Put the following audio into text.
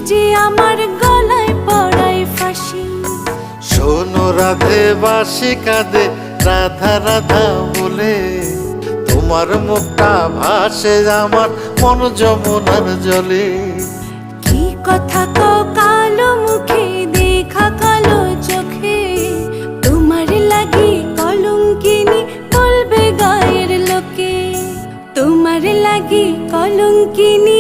যে আমার গলায় পড়ায় ফাঁসি। শোনো রাধে বাঁশি কাঁদে রাধা রাধা বলে, তোমার মুখটা ভাসে আমার মন যমুনার জলে। কি কথা কও কালো মুখে দেখা কালো চোখে, তোমার লাগি কলঙ্কিনী বলবে গায়ের লোকে, তোমার লাগি কলঙ্কিনী